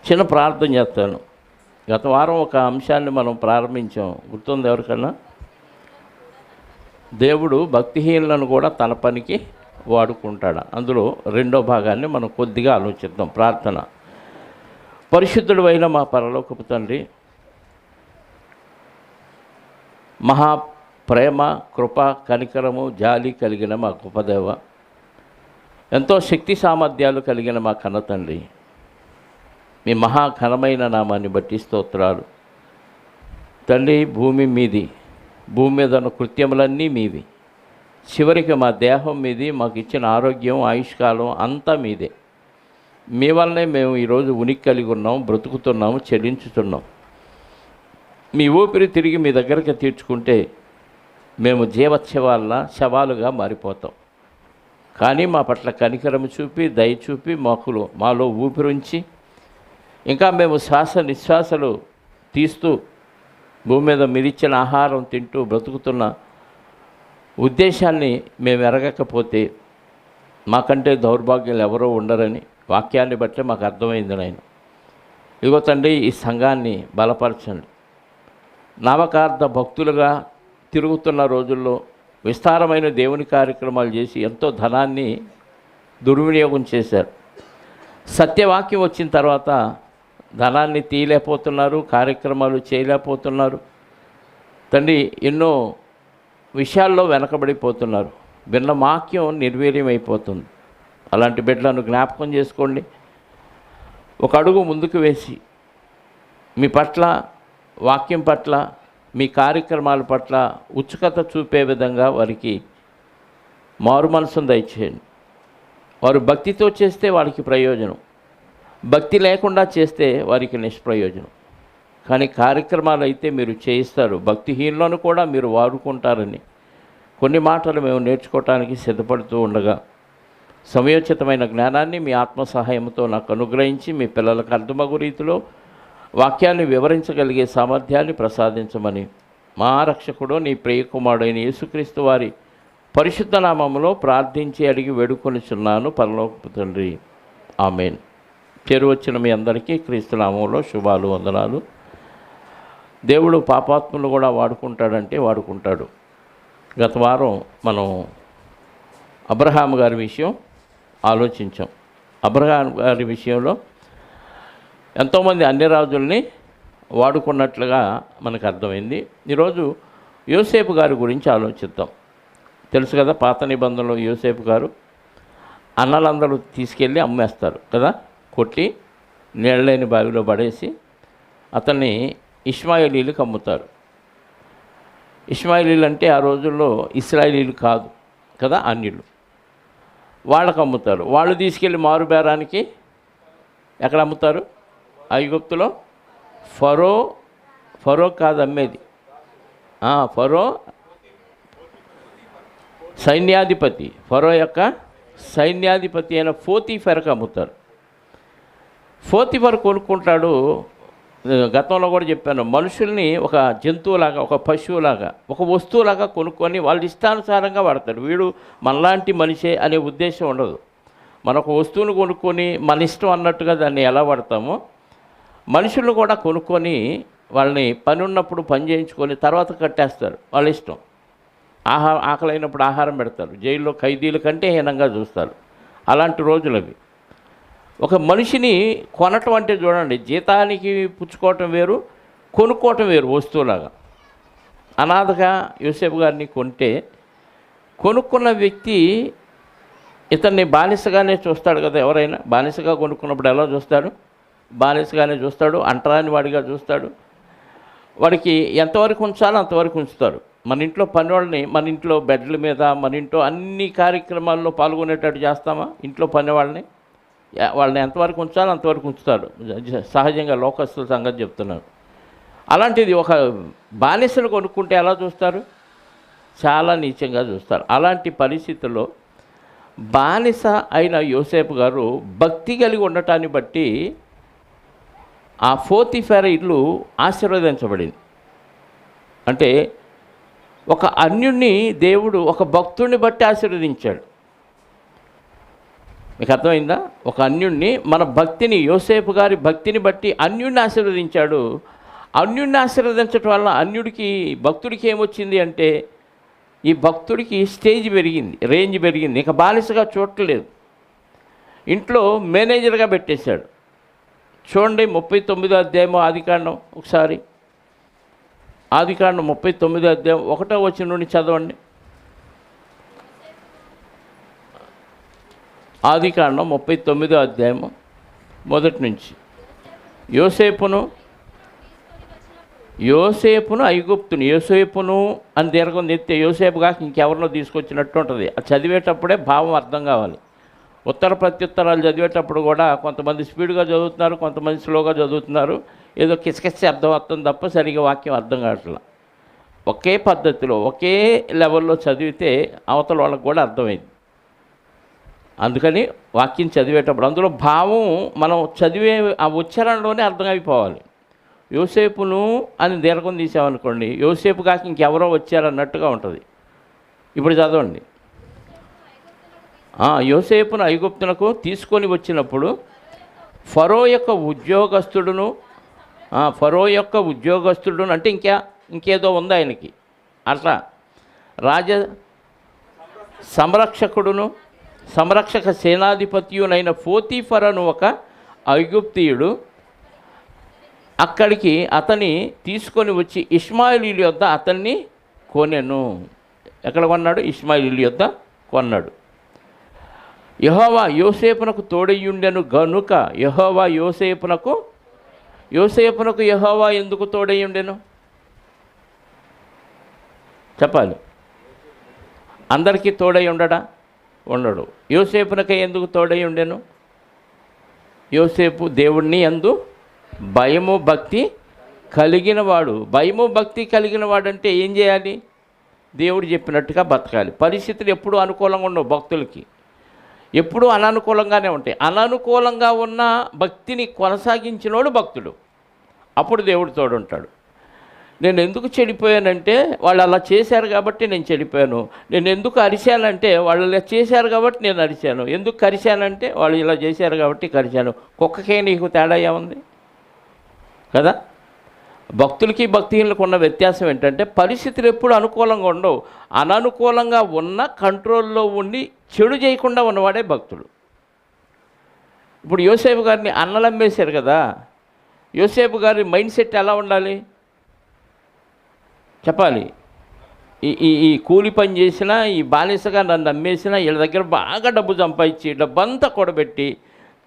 చిన్న ప్రార్థన చేస్తాను. గత వారం ఒక అంశాన్ని మనం ప్రారంభించాం, గుర్తుంది ఎవరికన్నా? దేవుడు భక్తిహీనులను కూడా తన పనికి వాడుకుంటాడు. అందులో రెండో భాగాన్ని మనం కొద్దిగా ఆలోచిద్దాం. ప్రార్థన. పరిశుద్ధుడు అయిన మా పరలోకపు తండ్రి, మహా ప్రేమ, కృప, కనికరము, జాలి కలిగిన మా గొప్పదేవ, ఎంతో శక్తి సామర్థ్యాలు కలిగిన మా కన్న తండ్రి, మీ మహాఘనమైన నామాన్ని బట్టి స్తోత్రాలు తండ్రి. భూమి మీది, భూమి మీద ఉన్న కృత్యములన్నీ మీవి. చివరికి మా దేహం మీది, మాకు ఇచ్చిన ఆరోగ్యం, ఆయుష్కాలం అంతా మీదే. మీ వల్లనే మేము ఈరోజు ఉనికి కలిగి ఉన్నాం, బ్రతుకుతున్నాము, చెల్లించుతున్నాం. మీ ఊపిరి తిరిగి మీ దగ్గరికి తీర్చుకుంటే మేము శవాలుగా మారిపోతాం. కానీ మా పట్ల కనికరం చూపి, దయ చూపి, మాలో ఊపిరుంచి ఇంకా మేము శ్వాస నిశ్వాసలు తీస్తూ భూమి మీద మీరిచ్చిన ఆహారం తింటూ బ్రతుకుతున్న ఉద్దేశాన్ని మేము ఎరగకపోతే మాకంటే దౌర్భాగ్యాలు ఎవరో ఉండరని వాక్యాన్ని బట్టి మాకు అర్థమైంది నాయన. ఇదిగో తండ్రి, ఈ సంఘాన్ని బలపరచండి. నామకార్థ భక్తులుగా తిరుగుతున్న రోజుల్లో విస్తారమైన దేవుని కార్యక్రమాలు చేసి ఎంతో ధనాన్ని దుర్వినియోగం చేశారు. సత్యవాక్యం వచ్చిన తర్వాత ధనాన్ని తీయలేకపోతున్నారు, కార్యక్రమాలు చేయలేకపోతున్నారు. తండ్రి, ఎన్నో విషయాల్లో వెనకబడిపోతున్నారు. విన్న వాక్యం నిర్వీర్యమైపోతుంది. అలాంటి బిడ్డలను జ్ఞాపకం చేసుకోండి. ఒక అడుగు ముందుకు వేసి మీ పట్ల, వాక్యం పట్ల, మీ కార్యక్రమాల పట్ల ఉత్సుకత చూపే విధంగా వారికి మారు మనసును దయచేయండి. వారు భక్తితో చేస్తే వారికి ప్రయోజనం, భక్తి లేకుండా చేస్తే వారికి నిష్ప్రయోజనం. కానీ కార్యక్రమాలు అయితే మీరు చేయిస్తారు, భక్తిహీనులను కూడా మీరు వాడుకుంటారని కొన్ని మాటలు మేము నేర్చుకోవటానికి సిద్ధపడుతూ ఉండగా సమయోచితమైన జ్ఞానాన్ని మీ ఆత్మ సహాయంతో నాకు అనుగ్రహించి మీ పిల్లలకు అర్థమగు రీతిలో వాక్యాన్ని వివరించగలిగే సామర్థ్యాన్ని ప్రసాదించమని మా రక్షకుడు నీ ప్రియకుమారుడైన యేసుక్రీస్తు వారి పరిశుద్ధ నామములో ప్రార్థించి అడిగి వేడుకొనిచున్నాను పరలోకపు తండ్రి. ఆమేన్. చేరువచ్చిన మీ అందరికీ క్రీస్తు నామంలో శుభాలు, వందనాలు. దేవుడు పాపాత్ములు కూడా వాడుకుంటాడంటే వాడుకుంటాడు. గత వారం మనం అబ్రహాము గారి విషయం ఆలోచించాం. అబ్రహాము గారి విషయంలో ఎంతోమంది అన్ని రాజుల్ని వాడుకున్నట్లుగా మనకు అర్థమైంది. ఈరోజు యోసేపు గారి గురించి ఆలోచిద్దాం. తెలుసు కదా, పాత నిబంధనలో యోసేపు గారు అన్నలందరూ తీసుకెళ్ళి అమ్మేస్తారు కదా, కొట్టి నీళ్ళలేని బావిలో పడేసి అతన్ని ఇష్మాయేలీలకు అమ్ముతారు. ఇష్మాయేలీలు అంటే ఆ రోజుల్లో ఇశ్రాయేలీలు కాదు కదా, అన్యులు. వాళ్ళకు అమ్ముతారు. వాళ్ళు తీసుకెళ్ళి మారుబేరానికి ఎక్కడ అమ్ముతారు? ఐగుప్తులో. ఫరో కాదు అమ్మేది, ఫరో సైన్యాధిపతి, ఫరో యొక్క సైన్యాధిపతి అయిన పోతీఫెరకు అమ్ముతారు. పోతీఫర్ కొనుక్కుంటాడు. గతంలో కూడా చెప్పాను, మనుషుల్ని ఒక జంతువులాగా, ఒక పశువులాగా, ఒక వస్తువులాగా కొనుక్కొని వాళ్ళ ఇష్టానుసారంగా వాడతాడు. వీడు మనలాంటి మనిషే అనే ఉద్దేశం ఉండదు. మన ఒక వస్తువును కొనుక్కొని మన ఇష్టం అన్నట్టుగా దాన్ని ఎలా వాడతామో, మనుషులను కూడా కొనుక్కొని వాళ్ళని పని ఉన్నప్పుడు పని చేయించుకొని తర్వాత కట్టేస్తారు. వాళ్ళ ఇష్టం. ఆకలైనప్పుడు ఆహారం పెడతారు. జైల్లో ఖైదీల కంటే హీనంగా చూస్తారు. అలాంటి రోజులు అవి. ఒక మనిషిని కొనటం అంటే చూడండి, జీతానికి పుచ్చుకోవటం వేరు, కొనుక్కోవటం వేరు. వస్తువులాగా అనాథగా యోసేపు గారిని కొంటే కొనుక్కున్న వ్యక్తి ఇతన్ని బానిసగానే చూస్తాడు కదా. ఎవరైనా బానిసగా కొనుక్కున్నప్పుడు ఎలా చూస్తాడు? బానిసగానే చూస్తాడు, అంటరాని వాడిగా చూస్తాడు. వాడికి ఎంతవరకు ఉంచాలో అంతవరకు ఉంచుతారు. మన ఇంట్లో పని వాళ్ళని మన ఇంట్లో బెడ్ల మీద, మన ఇంట్లో అన్ని కార్యక్రమాల్లో పాల్గొనేటట్టు చేస్తామా? ఇంట్లో పని వాళ్ళని ఎంతవరకు ఉంచాలో అంతవరకు ఉంచుతారు. సహజంగా లోకస్తుల సంగతి చెప్తున్నాను. అలాంటిది ఒక బానిసను కొనుక్కుంటే ఎలా చూస్తారు? చాలా నీచంగా చూస్తారు. అలాంటి పరిస్థితుల్లో బానిస అయిన యోసేపు గారు భక్తి కలిగి ఉండటాన్ని బట్టి ఆ పోతీఫెర ఇల్లు ఆశీర్వదించబడింది. అంటే ఒక అన్యుణ్ణి దేవుడు ఒక భక్తుడిని బట్టి ఆశీర్వదించాడు. మీకు అర్థమైందా? ఒక అన్యుణ్ణి, మన భక్తిని, యోసేపు గారి భక్తిని బట్టి అన్యుణ్ణి ఆశీర్వదించాడు. అన్యుణ్ణి ఆశీర్వదించడం వల్ల అన్యుడికి, భక్తుడికి ఏమొచ్చింది అంటే, ఈ భక్తుడికి స్టేజ్ పెరిగింది, రేంజ్ పెరిగింది. ఇక బానిసగా చూడట్లేదు, ఇంట్లో మేనేజర్గా పెట్టేశాడు. చూడండి 39వ అధ్యాయం ఆదికాండం, ఒకసారి ఆదికాండం 39వ అధ్యాయం 1వ వచనం నుండి చదవండి. ఆదికాండం 39వ అధ్యాయం మొదటి నుంచి. యోసేపును ఐగుప్తుని, యోసేపును అని దీర్ఘం తెస్తే యోసేపు కాక ఇంకెవరినో తీసుకొచ్చినట్టు ఉంటుంది. అది చదివేటప్పుడే భావం అర్థం కావాలి. ఉత్తర ప్రత్యుత్తరాలు చదివేటప్పుడు కూడా కొంతమంది స్పీడ్గా చదువుతున్నారు, కొంతమంది స్లోగా చదువుతున్నారు. ఏదో కిసకిస అర్థం అవుతుంది తప్ప సరిగా వాక్యం అర్థం కావట్లా. ఒకే పద్ధతిలో ఒకే లెవెల్లో చదివితే అవతల వాళ్ళకు కూడా అర్థమైంది. అందుకని వాక్యం చదివేటప్పుడు అందులో భావం మనం చదివే ఆ ఉచ్చారణలోనే అర్థమైపోవాలి. యోసేపును అని దీర్ఘం తీసామనుకోండి, యోసేపు కాక ఇంకెవరో వచ్చారన్నట్టుగా ఉంటుంది. ఇప్పుడు చదవండి. యోసేపును ఐగుప్తునకు తీసుకొని వచ్చినప్పుడు ఫరో యొక్క ఉద్యోగస్తుడును అంటే ఇంకేదో ఉంది ఆయనకి, అట్లా సంరక్షక సేనాధిపత్యునైన పోతీఫరను ఒక ఐగుప్తీయుడు అక్కడికి అతన్ని తీసుకొని వచ్చి ఇష్మాయేలీయుల యొద్ద అతన్ని కొనెను. ఎక్కడ కొన్నాడు? ఇష్మాయేలీయుల యొద్ద కొన్నాడు. యెహోవా యోసేపునకు తోడయ్యుండెను గనుక యోసేపునకు యెహోవా ఎందుకు తోడయ్యుండెను చెప్పాలి. అందరికీ తోడై ఉండడు. యోసేపునకే ఎందుకు తోడై ఉండెను? యోసేపు దేవుణ్ణి యందు భయము భక్తి కలిగినవాడు. భయము భక్తి కలిగినవాడంటే ఏం చేయాలి? దేవుడు చెప్పినట్టుగా బతకాలి. పరిస్థితులు ఎప్పుడూ అనుకూలంగా ఉండవు, భక్తులకి ఎప్పుడూ అననుకూలంగానే ఉంటాయి. అననుకూలంగా ఉన్న భక్తిని కొనసాగించినోడు భక్తుడు. అప్పుడు దేవుడు తోడుంటాడు. నేను ఎందుకు చెడిపోయానంటే వాళ్ళు అలా చేశారు కాబట్టి నేను చెడిపోయాను. నేను ఎందుకు అరిశానంటే వాళ్ళు ఇలా చేశారు కాబట్టి నేను అరిశాను. ఎందుకు కరిశానంటే వాళ్ళు ఇలా చేశారు కాబట్టి కరిశాను. కుక్కకే నీకు తేడా ఏముంది కదా? భక్తులకి భక్తిహీనులకు ఉన్న వ్యత్యాసం ఏంటంటే పరిస్థితులు ఎప్పుడు అనుకూలంగా ఉండవు. అననుకూలంగా ఉన్న కంట్రోల్లో ఉండి చెడు చేయకుండా ఉన్నవాడే భక్తుడు. ఇప్పుడు యోసేపు గారిని అన్నలమ్మేశారు కదా, యోసేపు గారి మైండ్ సెట్ ఎలా ఉండాలి చెప్పాలి. ఈ కూలి పని చేసినా, ఈ బానిసగా నన్ను అమ్మేసినా, వీళ్ళ దగ్గర బాగా డబ్బు సంపాదించి డబ్బంతా కూడబెట్టి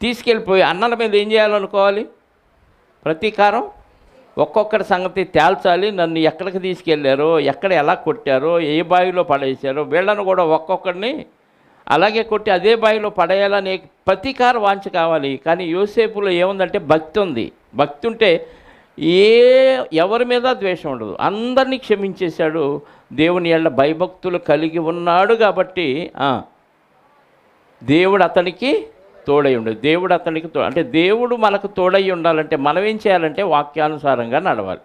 తీసుకెళ్ళిపోయి అన్నల మీద ఏం చేయాలనుకోవాలి? ప్రతీకారం. ఒక్కొక్కరి సంగతి తేల్చాలి. నన్ను ఎక్కడికి తీసుకెళ్ళారో, ఎక్కడ ఎలా కొట్టారో, ఏ బావిలో పడేశారో వీళ్ళను కూడా ఒక్కొక్కరిని అలాగే కొట్టి అదే బావిలో పడేయాలని ప్రతీకార వాంఛ కావాలి. కానీ యోసేపులో ఏముందంటే భక్తి ఉంది. భక్తి ఉంటే ఎవరి మీద ద్వేషం ఉండదు, అందరినీ క్షమించేశాడు. దేవుని యేళ్ళ భయభక్తులు కలిగి ఉన్నాడు కాబట్టి దేవుడు అతనికి తోడై ఉండదు. దేవుడు అతనికి అంటే దేవుడు మనకు తోడై ఉండాలంటే మనం ఏం చేయాలంటే వాక్యానుసారంగా నడవాలి.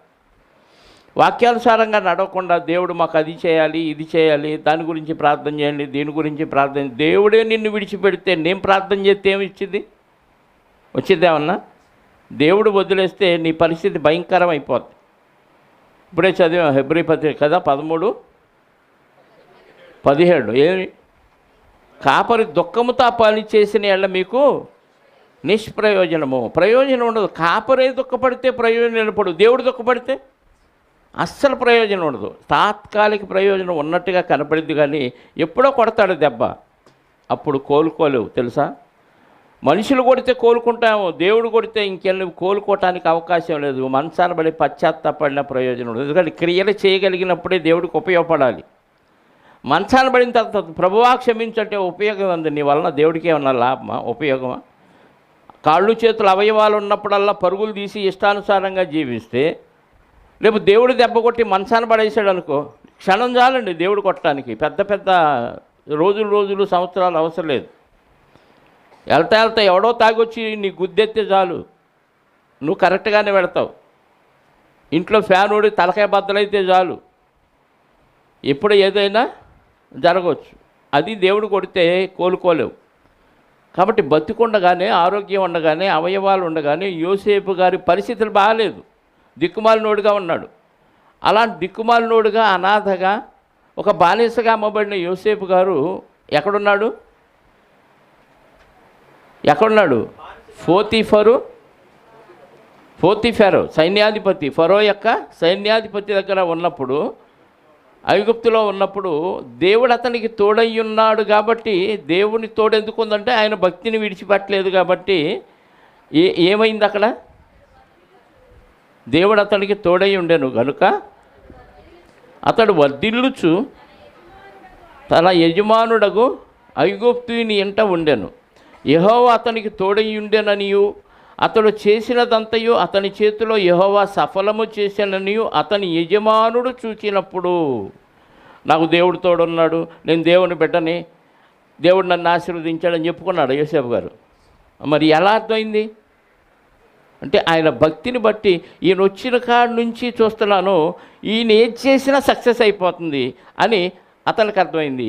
వాక్యానుసారంగా నడవకుండా దేవుడు మాకు అది చేయాలి, ఇది చేయాలి, దాని గురించి ప్రార్థన చేయండి, దీని గురించి ప్రార్థన, దేవుడే నిన్ను విడిచిపెడితే నేను ప్రార్థన చేస్తే ఏమి వచ్చిద్దేమన్నా? దేవుడు వదిలేస్తే నీ పరిస్థితి భయంకరం అయిపోద్ది. ఇప్పుడే చదివాం హెబ్రీ పత్రిక కదా 13:17. ఏమి? కాపరి దుఃఖముతో పని చేసిన ఎళ్ళ మీకు ప్రయోజనం ఉండదు. కాపరే దుఃఖపడితే ప్రయోజనం నిలబడు, దేవుడు దుఃఖపడితే అస్సలు ప్రయోజనం ఉండదు. తాత్కాలిక ప్రయోజనం ఉన్నట్టుగా కనపడింది కానీ ఎప్పుడో కొడతాడు దెబ్బ, అప్పుడు కోలుకోలేవు తెలుసా. మనుషులు కొడితే కోలుకుంటాము, దేవుడు కొడితే ఇంకెళ్ళి కోలుకోవటానికి అవకాశం లేదు. మనసాన పడి పశ్చాత్తాపడిన ప్రయోజనం ఉండదు. ఎందుకంటే క్రియలు చేయగలిగినప్పుడే దేవుడికి ఉపయోగపడాలి. మనసాన పడిన తర్వాత ప్రభువా క్షమించంటే ఉపయోగం ఉంది. నీ వలన దేవుడికి ఏమన్నా లాభమా, ఉపయోగమా? కాళ్ళు చేతులు అవయవాలు ఉన్నప్పుడల్లా పరుగులు తీసి ఇష్టానుసారంగా జీవిస్తే, రేపు దేవుడు దెబ్బ కొట్టి మనసాన పడేసాడు అనుకో, క్షణం చాలండి దేవుడు కొట్టడానికి. పెద్ద పెద్ద రోజులు సంవత్సరాలు అవసరం లేదు. వెళ్తా ఎవడో తాగొచ్చి నీ గుద్దెత్తే చాలు, నువ్వు కరెక్ట్గానే వెళతావు. ఇంట్లో ఫ్యాన్ ఊడి తలకాయ బద్దలైతే చాలు, ఎప్పుడు ఏదైనా జరగవచ్చు. అది దేవుడు కొడితే కోలుకోలేవు. కాబట్టి బతికుండగానే, ఆరోగ్యం ఉండగానే, అవయవాలు ఉండగానే యోసేపు గారి పరిస్థితులు బాగాలేదు, దిక్కుమాలినోడుగా ఉన్నాడు. అలాంటి దిక్కుమాలినోడుగా, అనాథగా, ఒక బానిసగా అమ్మబడిన యోసేపు గారు ఎక్కడున్నాడు? పోతీఫెరో సైన్యాధిపతి, ఫరో యొక్క సైన్యాధిపతి దగ్గర ఉన్నప్పుడు, ఐగుప్తులో ఉన్నప్పుడు దేవుడు అతనికి తోడయ్యున్నాడు. కాబట్టి దేవుని తోడు ఎందుకు ఉందంటే ఆయన భక్తిని విడిచిపెట్టలేదు. కాబట్టి ఏమైంది అక్కడ? దేవుడు అతనికి తోడై ఉండెను గనుక అతడు వర్ధిల్లుచు తన యజమానుడగు ఐగుప్తుని ఇంట ఉండెను. యెహోవా అతనికి తోడై ఉండెననియు, అతడు చేసినదంతయు అతని చేతిలో యెహోవా సఫలము చేశాననియు అతని యజమానుడు చూచినప్పుడు, నాకు దేవుడు తోడున్నాడు, నేను దేవుని బిడ్డని, దేవుడు నన్ను ఆశీర్వదించాడని చెప్పుకున్నాడు యోసేపు గారు. మరి ఎలా అర్థమైంది అంటే ఆయన భక్తిని బట్టి, ఈయన వచ్చిన కాడి నుంచి చూస్తున్నాను ఈయన ఏం చేసినా సక్సెస్ అయిపోతుంది అని అతనికి అర్థమైంది.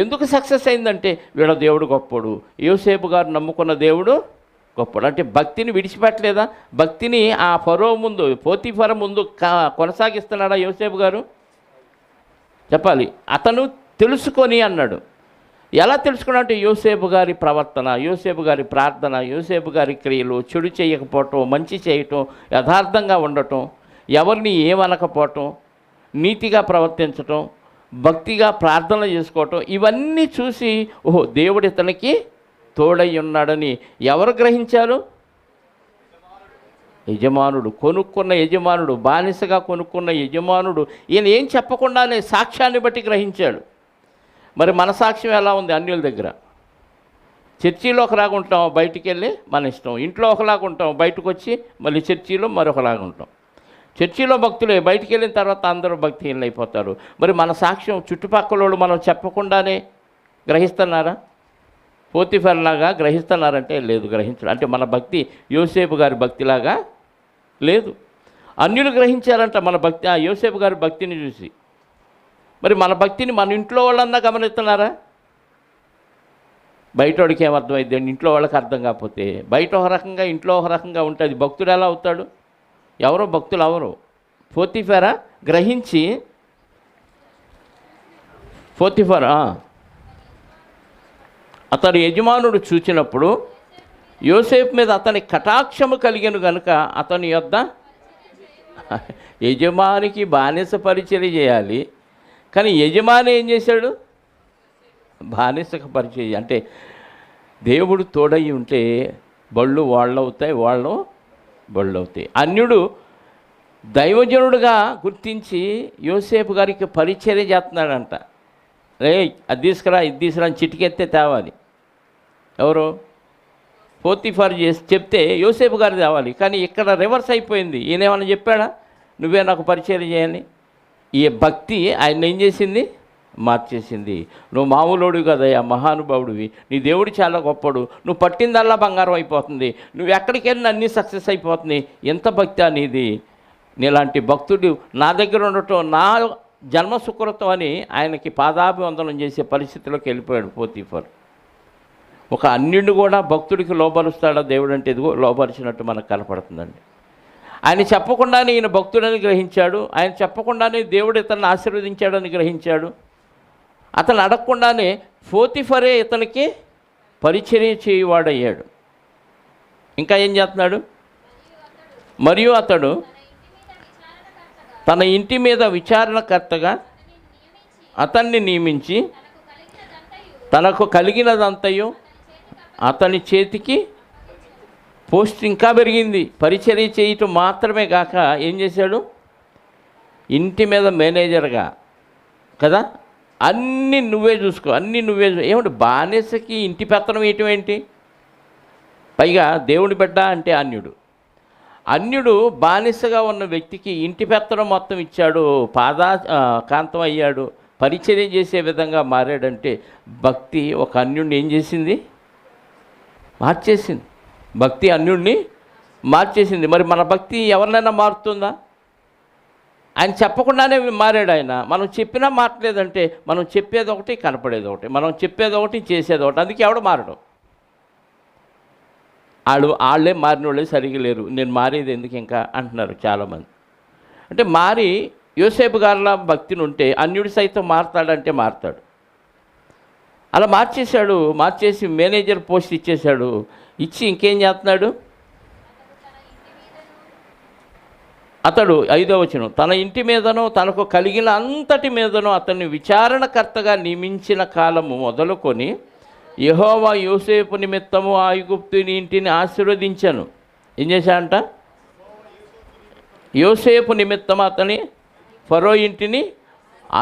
ఎందుకు సక్సెస్ అయిందంటే వీళ్ళ దేవుడు గొప్పడు, యోసేపు గారు నమ్ముకున్న దేవుడు గొప్పడు. అంటే భక్తిని విడిచిపెట్టలేదా? భక్తిని ఆ ఫరో ముందు, పోతీఫర ముందు కొనసాగిస్తున్నాడా యోసేపు గారు? చెప్పాలి. అతను తెలుసుకొని అన్నాడు. ఎలా తెలుసుకున్నాడంటే యోసేపు గారి ప్రవర్తన, యోసేపు గారి ప్రార్థన, యోసేపు గారి క్రియలు, చెడు చేయకపోవటం, మంచి చేయటం, యథార్థంగా ఉండటం, ఎవరిని ఏమనకపోవటం, నీతిగా ప్రవర్తించటం, భక్తిగా ప్రార్థన చేసుకోవటం, ఇవన్నీ చూసి ఓహో దేవుడు ఇతనికి తోడై ఉన్నాడని ఎవరు గ్రహించారు? యజమానుడు, కొనుక్కున్న యజమానుడు, బానిసగా కొనుక్కున్న యజమానుడు. ఈయన ఏం చెప్పకుండానే సాక్ష్యాన్ని బట్టి గ్రహించాడు. మరి మన సాక్ష్యం ఎలా ఉంది? అన్యుల దగ్గర చర్చిలో ఒకలాగా ఉంటాం, బయటికి వెళ్ళి మన ఇష్టం. ఇంట్లో ఒకలాగా ఉంటాం, బయటకు వచ్చి మళ్ళీ చర్చిలో మరొకలాగా ఉంటాం. చర్చిలో భక్తులే, బయటికి వెళ్ళిన తర్వాత అందరూ భక్తిహీనులు అయిపోతారు. మరి మన సాక్ష్యం చుట్టుపక్కల మనం చెప్పకుండానే గ్రహిస్తున్నారా? పోతీఫెరలాగా గ్రహిస్తున్నారంటే లేదు, గ్రహించడం. అంటే మన భక్తి యోసేపు గారి భక్తిలాగా లేదు. అన్యులు గ్రహించారంట మన భక్తి, ఆ యోసేపు గారి భక్తిని చూసి. మరి మన భక్తిని మన ఇంట్లో వాళ్ళన్నా గమనిస్తున్నారా? బయటోడికి ఏమర్థమైంది? ఇంట్లో వాళ్ళకి అర్థం కాకపోతే బయట ఒక రకంగా, ఇంట్లో ఒక రకంగా ఉంటుంది. భక్తుడు ఎలా అవుతాడు? ఎవరో భక్తులు ఎవరు? పోతీఫెర గ్రహించి, పోతీఫెర అతని యజమానుడు చూచినప్పుడు యోసేపు మీద అతని కటాక్షము కలిగెను గనుక అతని యొద్ద, యజమానికి బానిస పరిచర్య చేయాలి, కానీ యజమాని ఏం చేశాడు? బానిసకు పరిచయం. అంటే దేవుడు తోడయి ఉంటే బళ్ళు వాళ్ళు అవుతాయి, వాళ్ళు బళ్ళు అవుతాయి. అన్యుడు దైవజనుడుగా గుర్తించి యోసేపు గారికి పరిచర్య చేస్తున్నాడంట. రే అది తీసుకురా, ఇది తీసుకురా అని చిటికెత్తే తేవాలి. ఎవరు? పోతీఫర్ చేసి చెప్తే యోసేపు గారు తేవాలి. కానీ ఇక్కడ రివర్స్ అయిపోయింది. ఈయనేమన్నా చెప్పాడా నువ్వే నాకు పరిచర్య చేయని? ఈ భక్తి ఆయన ఏం చేసింది? మార్చేసింది. నువ్వు మామూలుడు కదయ్యా, మహానుభావుడివి, నీ దేవుడు చాలా గొప్పడు, నువ్వు పట్టిందల్లా బంగారం అయిపోతుంది, నువ్వు ఎక్కడికి వెళ్ళినా అన్నీ సక్సెస్ అయిపోతుంది, ఎంత భక్తి నీది, నీలాంటి భక్తుడు నా దగ్గర ఉండటం నా జన్మ సుకృతం అని ఆయనకి పాదాభివందనం చేసే పరిస్థితిలోకి వెళ్ళిపోయాడు పోతీఫర్. ఒక అన్యుడిని కూడా భక్తుడికి లోపరుస్తాడా దేవుడు అంటే? ఇదిగో లోపరిచినట్టు మనకు కనపడుతుందండి. ఆయన చెప్పకుండానే ఈయన భక్తుడని గ్రహించాడు. ఆయన చెప్పకుండానే దేవుడు ఇతన్ని ఆశీర్వదించాడని గ్రహించాడు. అతను అడగకుండానే పోతీఫరే ఇతనికి పరిచర్య చేయువాడయ్యాడు. ఇంకా ఏం చేస్తున్నాడు? మరియు అతడు తన ఇంటి మీద విచారణకర్తగా అతన్ని నియమించి తనకు కలిగినదంతయు అతని చేతికి పోస్ట్ ఇంకా పెరిగింది. పరిచర్య చేయటం మాత్రమే కాక ఏం చేశాడు? ఇంటి మీద మేనేజర్గా కదా, అన్నీ నువ్వే చూసుకో, అన్నీ నువ్వే ఏమంటే బానిసకి ఇంటి పెత్తనం వేయటం ఏంటి? పైగా దేవుని బిడ్డ అంటే అన్యుడు బానిసగా ఉన్న వ్యక్తికి ఇంటి పెత్తనం మొత్తం ఇచ్చాడు, కాంతం అయ్యాడు, పరిచర్య చేసే విధంగా మారాడంటే భక్తి ఒక అన్యుడిని ఏం చేసింది? మార్చేసింది. భక్తి అన్యుడిని మార్చేసింది. మరి మన భక్తి ఎవరినైనా మారుతుందా? ఆయన చెప్పకుండానే మారాడు ఆయన. మనం చెప్పినా మారలేదంటే మనం చెప్పేది ఒకటి, కనపడేది ఒకటి, మనం చెప్పేది ఒకటి, చేసేది ఒకటి. అందుకే ఎవడు మారడం? వాళ్ళే మారిన వాళ్ళే సరిగా లేరు, నేను మారేది ఎందుకు ఇంకా అంటున్నారు చాలామంది. అంటే మారి యోసేపు గారిలా భక్తిని ఉంటే అన్యుడు సైతం మారతాడంటే మారతాడు. అలా మార్చేసి మేనేజర్ పోస్ట్ ఇచ్చేశాడు. ఇచ్చి ఇంకేం చేస్తున్నాడు? అతడు 5వ వచనం, తన ఇంటి మీదనో తనకు కలిగిన అంతటి మీదనో అతన్ని విచారణకర్తగా నియమించిన కాలము మొదలుకొని యెహోవా యోసేపు నిమిత్తము ఐగుప్తుని ఇంటిని ఆశీర్వదించాను. ఏం చేశాడంట? యోసేపు నిమిత్తం అతని ఫరో ఇంటిని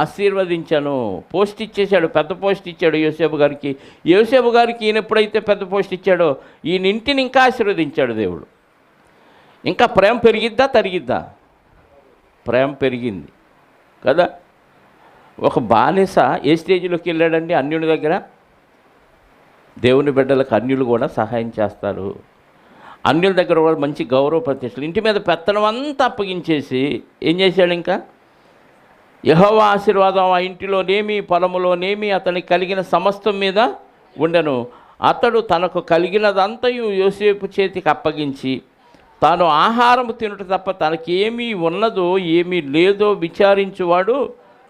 ఆశీర్వదించాను. పోస్ట్ ఇచ్చేశాడు, పెద్ద పోస్ట్ ఇచ్చాడు యోసేపు గారికి. యోసేపు గారికి ఈయన ఎప్పుడైతే పెద్ద పోస్ట్ ఇచ్చాడో ఈయన ఇంటిని ఇంకా ఆశీర్వదించాడు దేవుడు. ఇంకా ప్రేమ పెరిగిద్దా తరిగిద్దా? ప్రేమ పెరిగింది కదా. ఒక బానిస ఏ స్టేజ్లోకి వెళ్ళాడండి? అన్యుని దగ్గర. దేవుని బిడ్డలకు అన్యులు కూడా సహాయం చేస్తారు. అన్యుల దగ్గర కూడా మంచి గౌరవ ప్రతిష్టలు. ఇంటి మీద పెత్తనం అంతా అప్పగించేసి ఏం చేశాడు? ఇంకా యెహోవా ఆశీర్వాదం ఆ ఇంటిలోనేమి పొలములోనేమి అతనికి కలిగిన సమస్తం మీద ఉండెను. అతడు తనకు కలిగినదంతయు యోసేపు చేతికి అప్పగించి తాను ఆహారము తినుట తప్ప తనకేమీ ఉన్నదో ఏమీ లేదో విచారించువాడు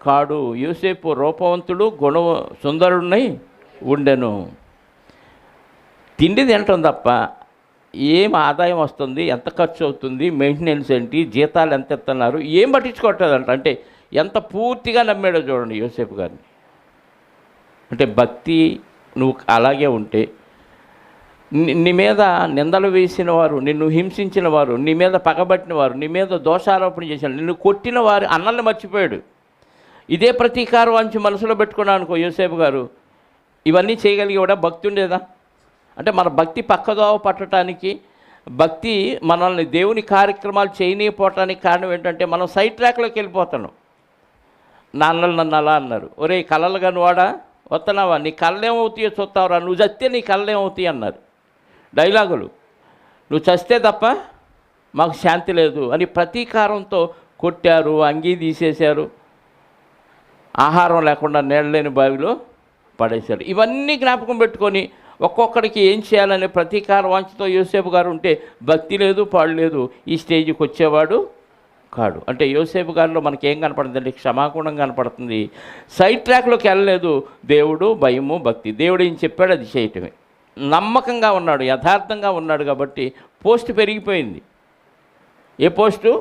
కాడు. యోసేపు రూపవంతుడు, సుందరుడై ఉండెను. తిండి తినటం తప్ప ఏం ఆదాయం వస్తుంది, ఎంత ఖర్చు అవుతుంది, మెయింటెనెన్స్ ఏంటి, జీతాలు ఎంత ఇస్తున్నారు, ఏం పట్టించుకోవట్లేదంట. అంటే ఎంత పూర్తిగా నమ్మాడో చూడండి యోసేపు గారిని. అంటే భక్తి నువ్వు అలాగే ఉంటే నీ మీద నిందలు వేసిన వారు, నిన్ను హింసించిన వారు, నీ మీద పగబట్టిన వారు, నీ మీద దోషారోపణ చేసిన, నిన్ను కొట్టిన వారు అన్నల్ని మర్చిపోయాడు. ఇదే ప్రతీకారం అంచి మనసులో పెట్టుకున్నాను అనుకో యోసేపు గారు, ఇవన్నీ చేయగలిగి కూడా భక్తి ఉండేదా? అంటే మన భక్తి పక్కదోవ పట్టడానికి, భక్తి మనల్ని దేవుని కార్యక్రమాలు చేయనీయపోవటానికి కారణం ఏంటంటే మనం సైడ్ ట్రాక్లోకి వెళ్ళిపోతున్నాం. నాన్నలు నన్ను అలా అన్నారు, ఒరే కళలు కాని వాడా వస్తున్నావా, నీ కళ్ళేమవుతాయో చూస్తావురా, నువ్వు చస్తే నీ కళ్ళేమవుతాయి అన్నారు డైలాగులు. నువ్వు చస్తే తప్ప మాకు శాంతి లేదు అని ప్రతీకారంతో కొట్టారు, అంగీ తీసేశారు, ఆహారం లేకుండా నీళ్ళు లేని బావిలో పడేశారు. ఇవన్నీ జ్ఞాపకం పెట్టుకొని ఒక్కొక్కడికి ఏం చేయాలనే ప్రతీకార వాంఛతో యోసేపు గారు ఉంటే భక్తి లేదు, పాడు లేదు, ఈ స్టేజ్కి వచ్చేవాడు కాడు. అంటే యోసేపు గారిలో మనకేం కనపడుతుందంటే క్షమాగుణం కనపడుతుంది. సైడ్ ట్రాక్లోకి వెళ్ళలేదు. దేవుడు, భయము, భక్తి. దేవుడు ఏం చెప్పాడు అది చేయటమే. నమ్మకంగా ఉన్నాడు, యథార్థంగా ఉన్నాడు కాబట్టి పోస్ట్ పెరిగిపోయింది. ఏ పోస్టు?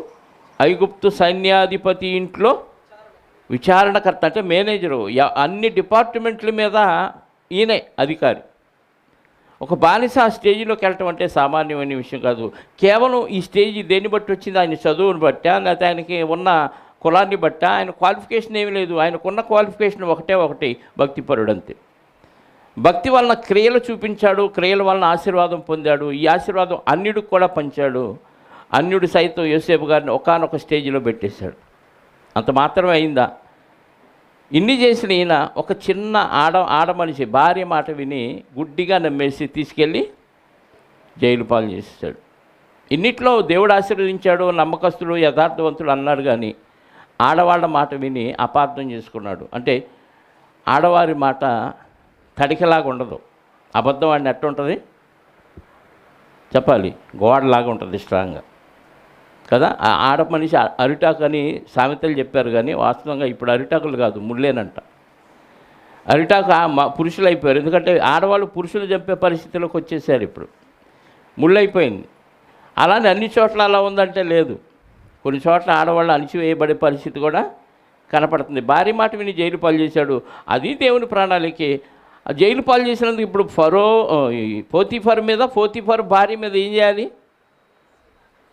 ఐగుప్తు సైన్యాధిపతి ఇంట్లో విచారణకర్త, అంటే మేనేజరు. అన్ని డిపార్ట్మెంట్ల మీద ఈయనే అధికారి. ఒక బానిస ఆ స్టేజ్లోకి వెళ్ళటం అంటే సామాన్యమైన విషయం కాదు. కేవలం ఈ స్టేజ్ దేన్ని బట్టి వచ్చింది? ఆయన చదువుని బట్టా, లేకపోతే ఆయనకి ఉన్న కులాన్ని బట్టా? ఆయన క్వాలిఫికేషన్ ఏమీ లేదు. ఆయనకున్న క్వాలిఫికేషన్ ఒకటి, భక్తిపరుడు అంతే. భక్తి వలన క్రియలు చూపించాడు, క్రియల వలన ఆశీర్వాదం పొందాడు. ఈ ఆశీర్వాదం అన్యుడికి కూడా పంచాడు. అన్యుడు సైతం యోసేపు గారిని ఒకానొక స్టేజ్లో పెట్టేశాడు. అంత మాత్రమే అయిందా? ఇన్ని చేసిన ఈయన ఒక చిన్న ఆడ మనిషి భార్య మాట విని గుడ్డిగా నమ్మేసి తీసుకెళ్ళి జైలు పాలు చేసేసాడు. ఇన్నిట్లో దేవుడు ఆశీర్వదించాడు, నమ్మకస్తుడు, యథార్థవంతుడు అన్నాడు. కానీ ఆడవాళ్ళ మాట విని అపార్థం చేసుకున్నాడు. అంటే ఆడవారి మాట తడికలాగా ఉండదు. అబద్ధం వాడిని ఎట్టుంటుంది చెప్పాలి, గోడలాగా ఉంటుంది స్ట్రాంగ్గా కదా. ఆడ మనిషి అరిటాకు అని సామెతలు చెప్పారు, కానీ వాస్తవంగా ఇప్పుడు అరిటాకులు కాదు, ముళ్ళేనంట. అరిటాకు పురుషులు అయిపోయారు. ఎందుకంటే ఆడవాళ్ళు పురుషులు చంపే పరిస్థితిలోకి వచ్చేసారు. ఇప్పుడు ముళ్ళైపోయింది. అలానే అన్ని చోట్ల అలా ఉందంటే లేదు. కొన్ని చోట్ల ఆడవాళ్ళు అణిచివేయబడే పరిస్థితి కూడా కనపడుతుంది. భార్య మాట విని జైలు పాలు చేశాడు. అది దేవుని ప్రణాళికే. జైలు పాలు చేసినందుకు ఇప్పుడు పోతీఫర్ భార్య మీద ఏం చేయాలి?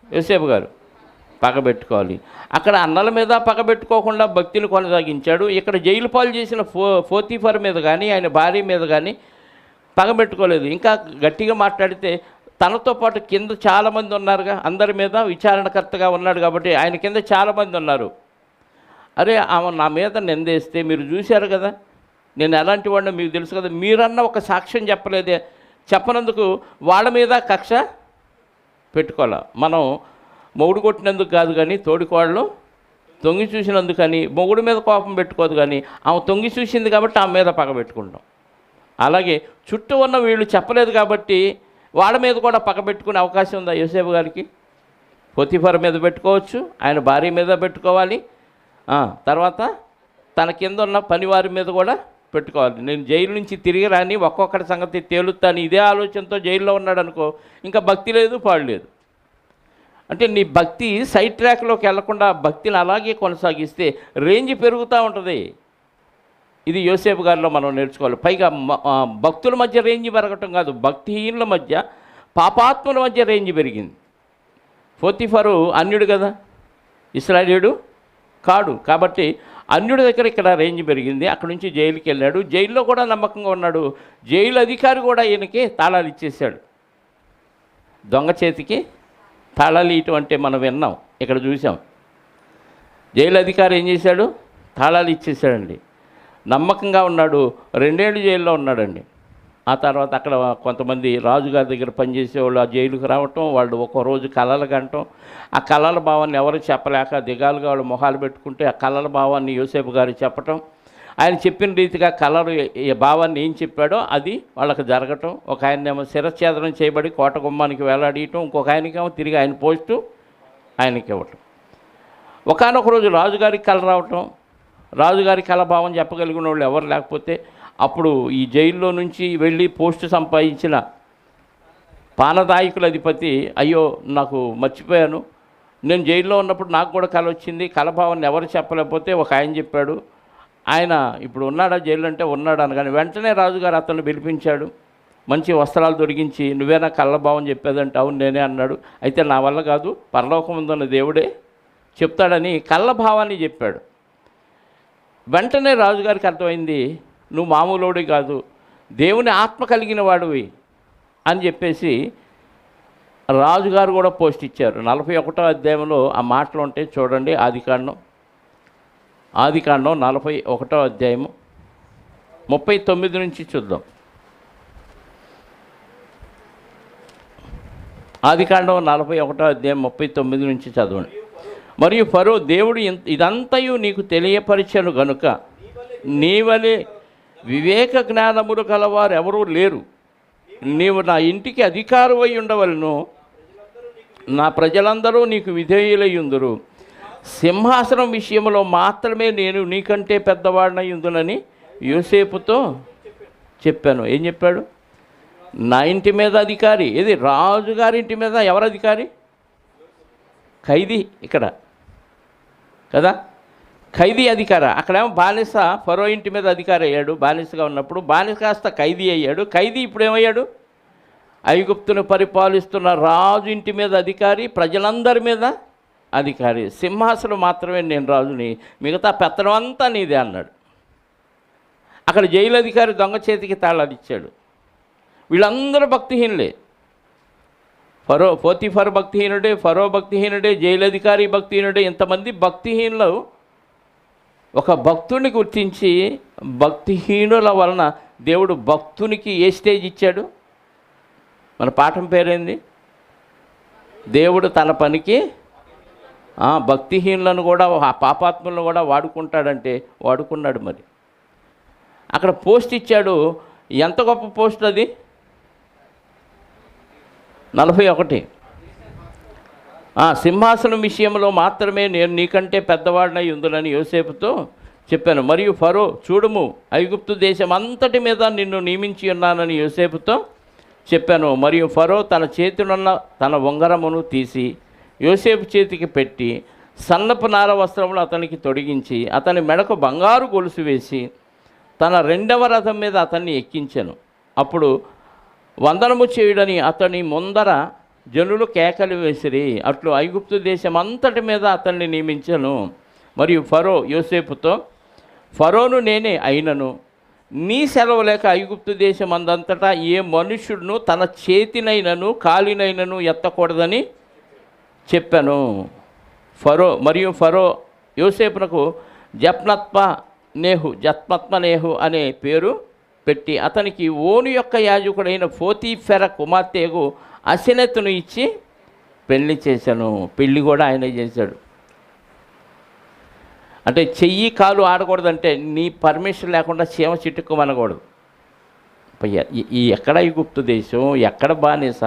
యోసేపు గారు పగబెట్టుకోవాలి. అక్కడ అన్నల మీద పగబెట్టుకోకుండా భక్తిని కొనసాగించాడు. ఇక్కడ జైలు పాలు చేసిన పోతీఫర్ మీద కానీ ఆయన భార్య మీద కానీ పగబెట్టుకోలేదు. ఇంకా గట్టిగా మాట్లాడితే తనతో పాటు కింద చాలామంది ఉన్నారుగా, అందరి మీద విచారణకర్తగా ఉన్నాడు కాబట్టి ఆయన కింద చాలామంది ఉన్నారు. అరే ఆమె నా మీద నిందేస్తే మీరు చూశారు కదా, నేను ఎలాంటి వాడినో మీకు తెలుసు కదా, మీరన్న ఒక సాక్ష్యం చెప్పలేదే, చెప్పనందుకు వాళ్ళ మీద కక్ష పెట్టుకోవాలి. మనం మొగుడు కొట్టినందుకు కాదు కానీ తోడికోడలు తొంగి చూసినందుకు కానీ మొగుడు మీద కోపం పెట్టుకోదు, కానీ ఆమె తొంగి చూసింది కాబట్టి ఆమె మీద పగ పెట్టుకుంటాం. అలాగే చుట్టూ ఉన్న వీళ్ళు చెప్పలేదు కాబట్టి వాళ్ళ మీద కూడా పక్కబెట్టుకునే అవకాశం ఉందా యోసేపు గారికి? పోతీఫర్ మీద పెట్టుకోవచ్చు, ఆయన భార్య మీద పెట్టుకోవాలి, తర్వాత తన కింద ఉన్న పనివారి మీద కూడా పెట్టుకోవాలి. నేను జైలు నుంచి తిరిగి రాని ఒక్కొక్కటి సంగతి తేలుతాను ఇదే ఆలోచనతో జైల్లో ఉన్నాడు అనుకో, ఇంకా భక్తి లేదు, పాడు లేదు. అంటే నీ భక్తి సైడ్ ట్రాక్లోకి వెళ్లకుండా భక్తిని అలాగే కొనసాగిస్తే రేంజ్ పెరుగుతూ ఉంటుంది. ఇది యోసేపు గారిలో మనం నేర్చుకోవాలి. పైగా భక్తుల మధ్య రేంజ్ పెరగటం కాదు, భక్తిహీనుల మధ్య, పాపాత్ముల మధ్య రేంజ్ పెరిగింది. పోతీఫరు అన్యుడు కదా, ఇశ్రాయేలీయుడు కాడు. కాబట్టి అన్యుడి దగ్గర ఇక్కడ రేంజ్ పెరిగింది. అక్కడి నుంచి జైలుకి వెళ్ళాడు. జైల్లో కూడా నమ్మకంగా ఉన్నాడు. జైలు అధికారి కూడా ఈయనకి తాళాలు ఇచ్చేశాడు. దొంగ చేతికి తాళాలు ఇయటం అంటే మనం విన్నాం, ఇక్కడ చూసాం. జైలు అధికారి ఏం చేశాడు? తాళాలు ఇచ్చేసాడండి. నమ్మకంగా ఉన్నాడు. 2 ఏళ్ళు జైల్లో ఉన్నాడండి. ఆ తర్వాత అక్కడ కొంతమంది రాజుగారి దగ్గర పనిచేసేవాళ్ళు ఆ జైలుకి రావటం, వాళ్ళు ఒక్కరోజు కళలు కంటం, ఆ కళల భావాన్ని ఎవరు చెప్పలేక దిగాలుగా వాళ్ళు మొహాలు పెట్టుకుంటే ఆ కళల భావాన్ని యోసేపు గారు చెప్పటం, ఆయన చెప్పిన రీతిగా కళలు భావాన్ని ఏం చెప్పాడో అది వాళ్ళకి జరగటం. ఒక ఆయనేమో శిరఛేదనం చేయబడి కోట గుమ్మానికి వేలాడీయటం, ఇంకొక ఆయనకేమో తిరిగి ఆయన పోస్టు ఆయనకి ఇవ్వటం. ఒకానొక రోజు రాజుగారికి కళ రావటం, రాజుగారి కళ భావం చెప్పగలిగిన వాళ్ళు ఎవరు లేకపోతే అప్పుడు ఈ జైల్లో నుంచి వెళ్ళి పోస్టు సంపాదించిన పానదాయకుల అధిపతి, అయ్యో నాకు మర్చిపోయాను, నేను జైల్లో ఉన్నప్పుడు నాకు కూడా కళ వచ్చింది, కళ భావాన్ని ఎవరు చెప్పలేకపోతే ఒక ఆయన చెప్పాడు, ఆయన ఇప్పుడు ఉన్నాడా జైలు అంటే ఉన్నాడు అనగానే వెంటనే రాజుగారు అతన్ని పిలిపించాడు. మంచి వస్త్రాలు దొరికించి నువ్వేనా కళ్ళ భావం చెప్పేదంటే అవును నేనే అన్నాడు. అయితే నా వల్ల కాదు, పరలోకం ఉందన్న దేవుడే చెప్తాడని కళ్ళ భావాన్ని చెప్పాడు. వెంటనే రాజుగారికి అర్థమైంది, నువ్వు మామూలుడి కాదు, దేవుని ఆత్మ కలిగిన వాడివి అని చెప్పేసి రాజుగారు కూడా పోస్ట్ ఇచ్చారు. 41వ అధ్యాయంలో ఆ మాటలు ఉంటాయి చూడండి. ఆదికాండం 41వ అధ్యాయము 39 నుంచి చూద్దాం. ఆదికాండం 41వ అధ్యాయం 39 నుంచి చదవండి. మరియు ఫరో, దేవుడు ఇదంతయు నీకు తెలియపరిచను గనుక నీవలే వివేక జ్ఞానములు కలవారు ఎవరూ లేరు, నీవు నా ఇంటికి అధికారువై ఉండవలను, నా ప్రజలందరూ నీకు విధేయులయ్యుందురు, సింహాసనం విషయంలో మాత్రమే నేను నీకంటే పెద్దవాడినై ఉందునని యోసేపుతో చెప్పాను. ఏం చెప్పాడు? నా ఇంటి మీద అధికారి, ఏది రాజుగారి ఇంటి మీద ఎవరు అధికారి? ఖైదీ ఇక్కడ కదా, ఖైదీ అధికార. అక్కడేమో బానిస ఫరో ఇంటి మీద అధికారి అయ్యాడు. బానిసగా ఉన్నప్పుడు బానిస కాస్త ఖైదీ అయ్యాడు. ఖైదీ ఇప్పుడు ఏమయ్యాడు? ఐగుప్తును పరిపాలిస్తున్న రాజు ఇంటి మీద అధికారి, ప్రజలందరి మీద అధికారి. సింహాసనం మాత్రమే నేను రాజుని, మిగతా పెత్తనం అంతా నీదే అన్నాడు. అక్కడ జైలు అధికారి దొంగ చేతికి తాళాలు ఇచ్చాడు. వీళ్ళందరూ భక్తిహీనులే. పోతీఫర్ భక్తిహీనుడే, ఫరో భక్తిహీనుడే, జైలు అధికారి భక్తిహీనుడే. ఇంతమంది భక్తిహీనులు ఒక భక్తుని గుర్తించి భక్తిహీనుల వలన దేవుడు భక్తునికి ఏ స్టేజ్ ఇచ్చాడు? మన పాఠం పేరేంది? దేవుడు తన పనికి భక్తిహీనులను కూడా పాపాత్ములను కూడా వాడుకుంటాడంటే వాడుకున్నాడు. మరి అక్కడ పోస్ట్ ఇచ్చాడు. ఎంత గొప్ప పోస్ట్ అది! 41. సింహాసనం విషయంలో మాత్రమే నేను నీకంటే పెద్దవాడినై ఉందునని యోసేపుతో చెప్పాను. మరియు ఫరో, చూడుము, ఐగుప్తు దేశం అంతటి మీద నిన్ను నియమించి ఉన్నానని యోసేపుతో చెప్పాను. మరియు ఫరో తన చేతినున్న తన ఉంగరమును తీసి యోసేపు చేతికి పెట్టి సన్నపు నార వస్త్రములు అతనికి తొడిగించి అతని మెడకు బంగారు గొలుసు వేసి తన 2వ రథం మీద అతన్ని ఎక్కించాను. అప్పుడు వందనము చేయుడని అతని ముందర జనులు కేకలు వేసిరి. అట్లు ఐగుప్తు దేశం అంతటి మీద అతన్ని నియమించను. మరియు ఫరో యోసేపుతో, ఫరోను నేనే అయినను నీ సెలవు లేక ఐగుప్తు దేశం అందంతటా ఏ మనుష్యుడును తన చేతినైనను కాలినైనను ఎత్తకూడదని చెప్పాను. ఫరో యోసేపునకు జత్మత్మనేహు అనే పేరు పెట్టి అతనికి ఓను యొక్క యాజకుడైన పోతీఫెర కుమార్తెకు అసెనెతును ఇచ్చి పెళ్లి చేశాను. పెళ్లి కూడా ఆయనే చేశాడు. అంటే చెయ్యి కాలు ఆడకూడదంటే నీ పర్మిషన్ లేకుండా చీమ చిట్టుకోమనకూడదు. ఈ ఎక్కడ ఐగుప్తు దేశం, ఎక్కడ బానిస,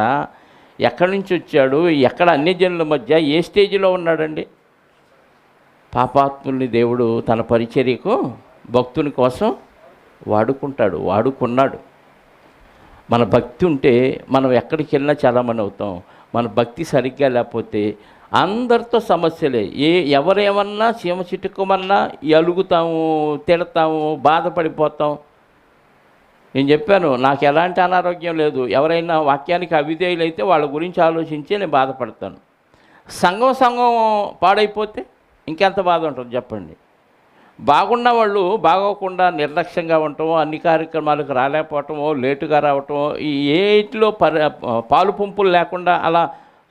ఎక్కడి నుంచి వచ్చాడు, ఎక్కడ అన్ని జనుల మధ్య ఏ స్టేజ్లో ఉన్నాడండి? పాపాత్ముల్ని దేవుడు తన పరిచర్యకు భక్తుని కోసం వాడుకున్నాడు. మన భక్తి ఉంటే మనం ఎక్కడికి వెళ్ళినా చాలామంది అవుతాం. మన భక్తి సరిగ్గా లేకపోతే అందరితో సమస్యలే. ఎవరేమన్నా చీమ చిట్టుకోమన్నా అలుగుతాము, తిడతాము, బాధపడిపోతాం. నేను చెప్పాను, నాకు ఎలాంటి అనారోగ్యం లేదు. ఎవరైనా వాక్యానికి అవిధేయులైతే వాళ్ళ గురించి ఆలోచించి నేను బాధపడతాను. సంఘం పాడైపోతే ఇంకెంత బాధ ఉంటుంది చెప్పండి. బాగున్న వాళ్ళు బాగోకుండా నిర్లక్ష్యంగా ఉండటమో, అన్ని కార్యక్రమాలకు రాలేకపోవటమో, లేటుగా రావటమో, ఈ ఏటిలో పాలు పంపులు లేకుండా అలా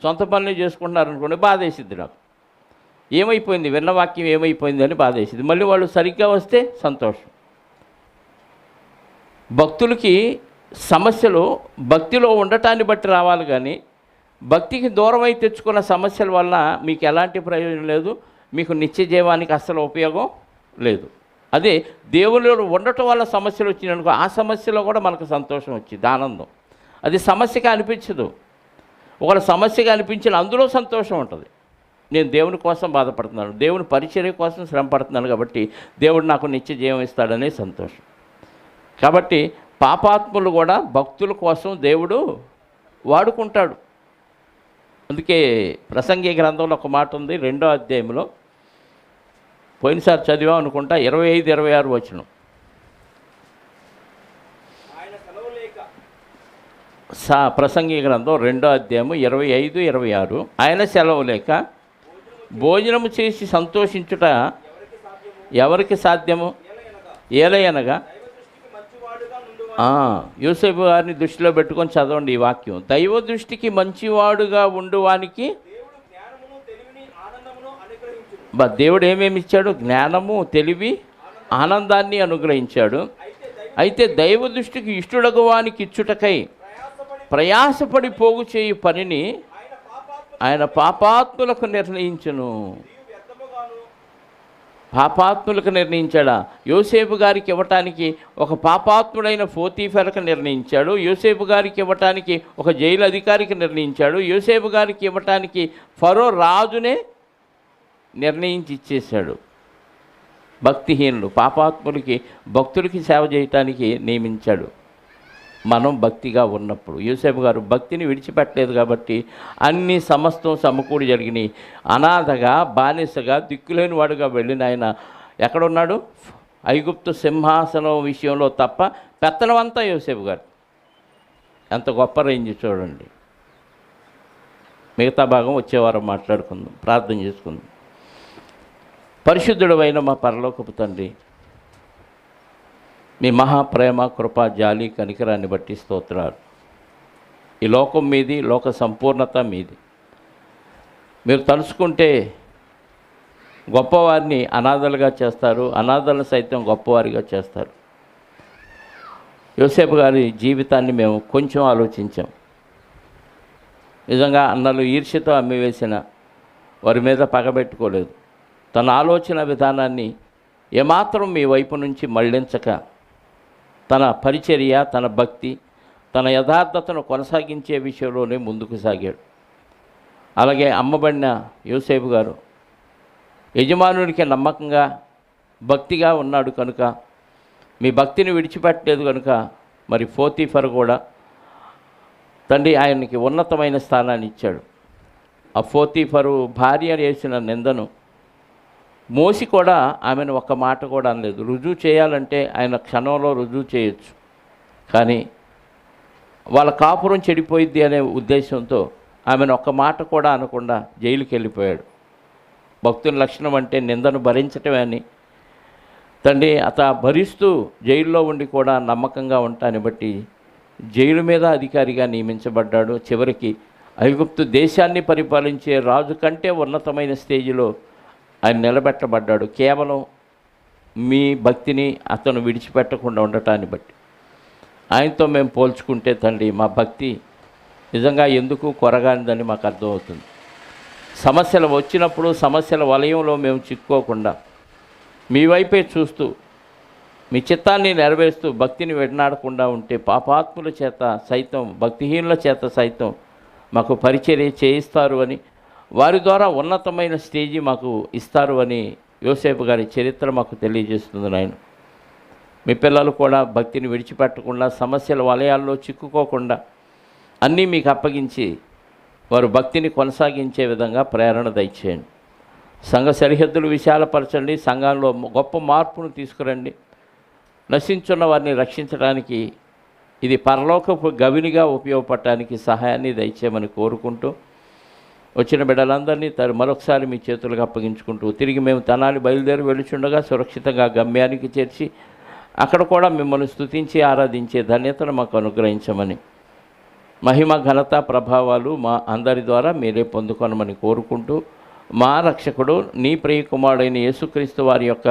సొంత పనులు చేసుకుంటున్నారనుకోండి, బాధేసిద్ది నాకు. ఏమైపోయింది, విన్న వాక్యం ఏమైపోయింది అని బాధేసిద్ది. మళ్ళీ వాళ్ళు సరిగ్గా వస్తే సంతోషం. భక్తులకి సమస్యలు భక్తిలో ఉండటాన్ని బట్టి రావాలి, కానీ భక్తికి దూరమై తెచ్చుకున్న సమస్యల వల్ల మీకు ఎలాంటి ప్రయోజనం లేదు, మీకు నిత్య జీవానికి అస్సలు ఉపయోగం లేదు. అదే దేవుళ్ళు ఉండటం వల్ల సమస్యలు వచ్చినాయనుకో, ఆ సమస్యలో కూడా మనకు సంతోషం వచ్చింది, ఆనందం. అది సమస్యగా అనిపించదు. ఒకవేళ సమస్యగా అనిపించిన అందులో సంతోషం ఉంటుంది. నేను దేవుని కోసం బాధపడుతున్నాను, దేవుని పరిచర్య కోసం శ్రమ పడుతున్నాను, కాబట్టి దేవుడు నాకు నిత్య జీవం ఇస్తాడనే సంతోషం. కాబట్టి పాపాత్ములు కూడా భక్తుల కోసం దేవుడు వాడుకుంటాడు. అందుకే ప్రసంగి గ్రంథంలో ఒక మాట ఉంది, 2వ అధ్యాయంలో, పోయినసారి చదివాం అనుకుంటా, 25-26 వచనం. ప్రసంగి గ్రంథం 2వ అధ్యాయము 25-26. ఆయన సెలవు లేక భోజనము చేసి సంతోషించుట ఎవరికి సాధ్యము? ఏలయనగా యోసేపు గారిని దృష్టిలో పెట్టుకొని చదవండి ఈ వాక్యం. దైవ దృష్టికి మంచివాడుగా ఉండువానికి దేవుడు ఏమేమి ఇచ్చాడు? జ్ఞానము, తెలివి, ఆనందాన్ని అనుగ్రహించాడు. అయితే దైవ దృష్టికి ఇష్టడగు వానికి ఇచ్చుటకై ప్రయాసపడి పోగు చేయు పనిని ఆయన పాపాత్ములకు నిర్ణయించును. పాపాత్ములకు నిర్ణయించాడా? యోసేపు గారికి ఇవ్వటానికి ఒక పాపాత్ముడైన పోతీఫెరకు నిర్ణయించాడు. యోసేపు గారికి ఇవ్వటానికి ఒక జైలు అధికారికి నిర్ణయించాడు. యోసేపు గారికి ఇవ్వటానికి ఫరో రాజునే నిర్ణయించి ఇచ్చేశాడు. భక్తిహీనులు, పాపాత్ములకి, భక్తులకి సేవ చేయటానికి నియమించాడు. మనం భక్తిగా ఉన్నప్పుడు, యోసేపు గారు భక్తిని విడిచిపెట్టలేదు కాబట్టి అన్ని సమస్తం సమకూడి జరిగినాయి. అనాథగా, బానిసగా, దిక్కులేని వాడుగా వెళ్ళిన ఆయన ఎక్కడున్నాడు? ఐగుప్తు సింహాసనం విషయంలో తప్ప పెత్తనమంతా యోసేపు గారు. ఎంత గొప్ప రేంజ్ చూడండి. మిగతా భాగం వచ్చేవారం మాట్లాడుకుందాం, ప్రార్థన చేసుకుందాం. పరిశుద్ధుడైన మా పరలోకపు తండ్రి, మీ మహాప్రేమ, కృప, జాలి, కనికరాన్ని బట్టి స్తోత్రాలు. ఈ లోకం మీది, లోక సంపూర్ణత మీది. మీరు తలుచుకుంటే గొప్పవారిని అనాథలుగా చేస్తారు, అనాథలను సైతం గొప్పవారిగా చేస్తారు. యోసేపు గారి జీవితాన్ని మేము కొంచెం ఆలోచించాం. నిజంగా అన్నలు ఈర్ష్యతో అమ్మివేసిన వారి మీద పగబెట్టుకోలేదు. తన ఆలోచన విధానాన్ని ఏమాత్రం మీ వైపు నుంచి మళ్లించక తన పరిచర్య, తన భక్తి, తన యథార్థతను కొనసాగించే విషయంలోనే ముందుకు సాగాడు. అలాగే అమ్మబడిన యోసేపు గారు యజమానునికి నమ్మకంగా, భక్తిగా ఉన్నాడు కనుక, మీ భక్తిని విడిచిపెట్టలేదు కనుక, మరి పోతీఫర్ కూడా తండ్రి ఆయనకి ఉన్నతమైన స్థానాన్ని ఇచ్చాడు. ఆ పోతీఫరు భార్య చేసిన నిందను మోసి కూడా ఆమెను ఒక్క మాట కూడా అనలేదు. రుజువు చేయాలంటే ఆయన క్షణంలో రుజువు చేయొచ్చు, కానీ వాళ్ళ కాపురం చెడిపోయిద్ది అనే ఉద్దేశంతో ఆమెను ఒక్క మాట కూడా అనకుండా జైలుకి వెళ్ళిపోయాడు. భక్తుని లక్షణం అంటే నిందను భరించటమే అని తండ్రి భరిస్తూ జైల్లో ఉండి కూడా నమ్మకంగా ఉంటాన్ని బట్టి జైలు మీద అధికారిగా నియమించబడ్డాడు. చివరికి ఐగుప్తు దేశాన్ని పరిపాలించే రాజు కంటే ఉన్నతమైన స్టేజిలో ఆయన నిలబెట్టబడ్డాడు. కేవలం మీ భక్తిని అతను విడిచిపెట్టకుండా ఉండటాన్ని బట్టి. ఆయనతో మేము పోల్చుకుంటే తండ్రి, మా భక్తి నిజంగా ఎందుకు కొరగానిదని మాకు అర్థమవుతుంది. సమస్యలు వచ్చినప్పుడు సమస్యల వలయంలో మేము చిక్కుకోకుండా మీ వైపే చూస్తూ మీ చిత్తాన్ని నెరవేరుస్తూ భక్తిని వెడనాడకుండా ఉంటే పాపాత్ముల చేత సైతం, భక్తిహీనుల చేత సైతం మాకు పరిచర్య చేయిస్తారు అని, వారి ద్వారా ఉన్నతమైన స్టేజీ మాకు ఇస్తారు అని యోసేపు గారి చరిత్ర మాకు తెలియజేస్తుంది నాయన. మీ పిల్లలు కూడా భక్తిని విడిచిపెట్టకుండా, సమస్యల వలయాల్లో చిక్కుకోకుండా అన్నీ మీకు అప్పగించి వారు భక్తిని కొనసాగించే విధంగా ప్రేరణ దయచేయండి. సంఘ సరిహద్దులు విశాలపరచండి. సంఘంలో గొప్ప మార్పును తీసుకురండి. నశించున్న వారిని రక్షించడానికి ఇది పరలోకపు గవినిగా ఉపయోగపడటానికి సహాయాన్ని దయచేయమని కోరుకుంటూ, వచ్చిన బిడ్డలందరినీ మరొకసారి మీ చేతులకు అప్పగించుకుంటూ, తిరిగి మేము తెనాలి బయలుదేరి వెళుచుండగా సురక్షితంగా గమ్యానికి చేర్చి అక్కడ కూడా మిమ్మల్ని స్తుతించి ఆరాధించే ధన్యతను మాకు అనుగ్రహించమని, మహిమ ఘనత ప్రభావాలు మా అందరి ద్వారా మీరే పొందుకొనమని కోరుకుంటూ, మా రక్షకుడు నీ ప్రియ కుమారుడైన యేసుక్రీస్తు వారి యొక్క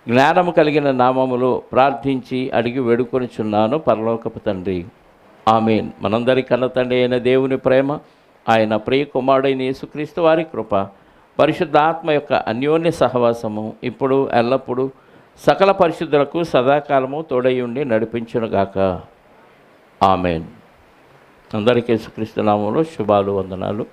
జ్ఞానము కలిగిన నామములో ప్రార్థించి అడిగి వేడుకొనిచున్నాను పరలోకపు తండ్రి. ఆమేన్. మనందరి కన్న తండ్రి అయిన దేవుని ప్రేమ, ఆయన ప్రియ కుమారుడైన యేసుక్రీస్తు వారి కృప, పరిశుద్ధాత్మ యొక్క అన్యోన్య సహవాసము ఇప్పుడు ఎల్లప్పుడూ సకల పరిశుద్ధులకు సదాకాలము తోడై ఉండి నడిపించునుగాక. ఆమేన్. అందరికీ యేసుక్రీస్తు నామములో శుభాలు, వందనాలు.